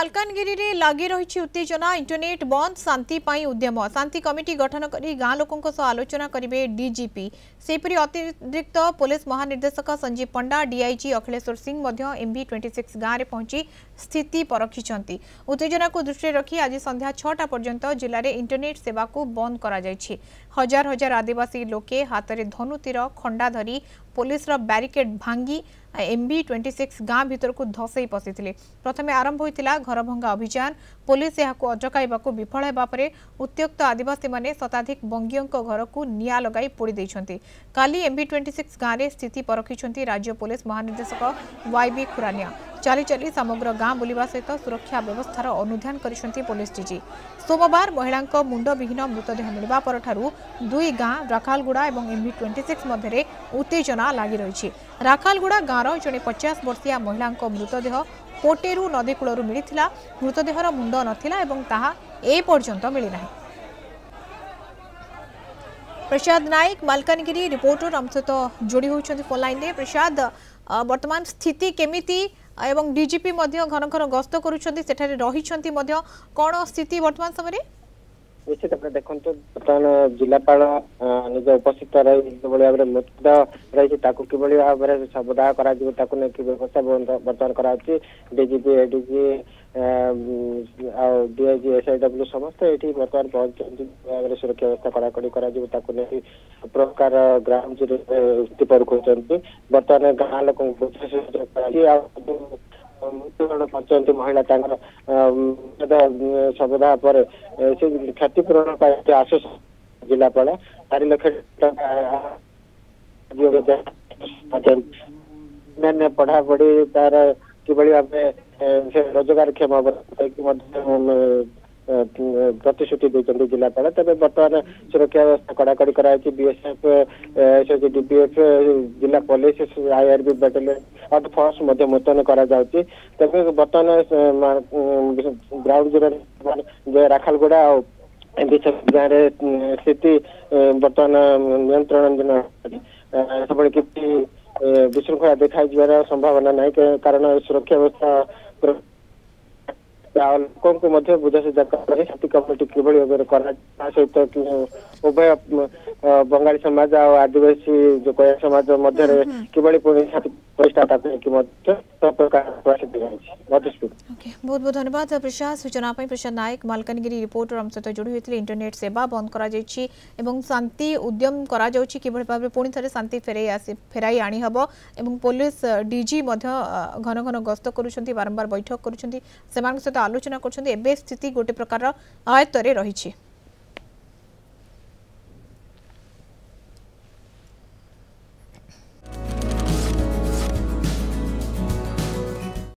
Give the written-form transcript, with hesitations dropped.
मालकानगिरी रे लगी रही उत्तेजना इंटरनेट बंद शांति पाई उद्यम शांति कमिटी गठन करी गाँ लोकों सह आलोचना करेंगे डीजीपी सेपरी अतिरिक्त पुलिस महानिर्देशक संजीव पंडा डीआईजी अखिलेश्वर सिंह MB26 गाँव में पहुंची स्थिति परखिंट उत्तेजना को दृष्टि रखी आज संध्या 6टा पर्यंत जिले में इंटरनेट सेवा को बंद करा जायछि। हजार हजार आदिवासी लोके हाथ में धनुतीर खंडा धरी पुलिस बैरिकेड भांगी MB26 गाँ भीतर को धसई पशिथिले। प्रथमे आरंभ होइतिला घर भंगा अभियान पुलिस यहां अटकाइबा विफल हेबा परे उत्त्यक्त आदिवासी माने शताधिक बंगीयों घर को निया लगाई पोड़ी दैछंती। काली MB26 गाँ रे स्थिति परखिछंती राज्य पुलिस महानिर्देशक YB खुरानिया। चली चली समग्र गाँ बुलिबा सहित सुरक्षा व्यवस्थार अनुध्यान करिसेंती पुलिस डीजी। सोमवार महिला मुंडविहीन मृतदेह मिलवा परठारु दुई गाँ राखालगुड़ा और MB26 मध्य उत्तेजना लगी रही। राखालगुड़ा गाँव जड़े 50 वर्षीय महिला मृतदेह पोटेरू नदीकूल मिलता मृतदेहर मुंड नथिला एवं ताहा ए पर्यंत मिलना। प्रसाद नायक मालकानगिरी रिपोर्टर आम सहित जोड़ी होती फोन लाइन रे। प्रसाद वर्तमान स्थिति केमिति एवं डीजीपी घन घन गस्त करुँचे कौन स्थिति वर्तमान समय निश्चित भाव देखो बर्तमान जिलापाल निज उपस्थित रही भाव में मृतदेह रही कि भाव में शवदाह व्यवस्था बर्तमान Karachi DGP ADG DIG SIW समस्त ये बर्तमान पहुंच सुरक्षा व्यवस्था कड़ाकड़ी कर प्रकार ग्राम स्थिति परखुंट बर्तमान गाँ लोक मृत्युवरण कर महिला शवदाह पर क्षतिपूरण आश्वासन जिलापाल 4 लाख मैंने पढ़ापढ़ी तार कि भाव रोजगार क्षम प्रतिश्रुति देते जिलापाल। तेज बर्तमान सुरक्षा व्यवस्था कड़ाकड़ी कराई BSF DPF जिला पुलिस IRB बैटालियन और फोर्स मुतयन तेज बर्तमान ग्राउंड जीरो राखालगुड़ा और MB26 गाँव स्थिति बर्तमान नियंत्रण सब किसी विशृंखला देखा संभावना नहीं कारण सुरक्षा व्यवस्था लोकों को बुझासुझा कमिटी कि सहित उभय बंगाली समाज और आदिवासी जो कोया समाज मध्य कि प्रतिष्ठा बहुत बहुत धन्यवाद प्रसाद सूचना प्रसाद नायक मालकानगिरी रिपोर्टर आम सहित जोड़ी होते इंटरनेट सेवा बंद कर शांति उद्यम कर पुणी थे शांति फेराई आनी हम और पुलिस डीजी घन घन गस्त कर बारंबार बैठक कर आलोचना कर स्थिति गोटे प्रकार आयत्त रही।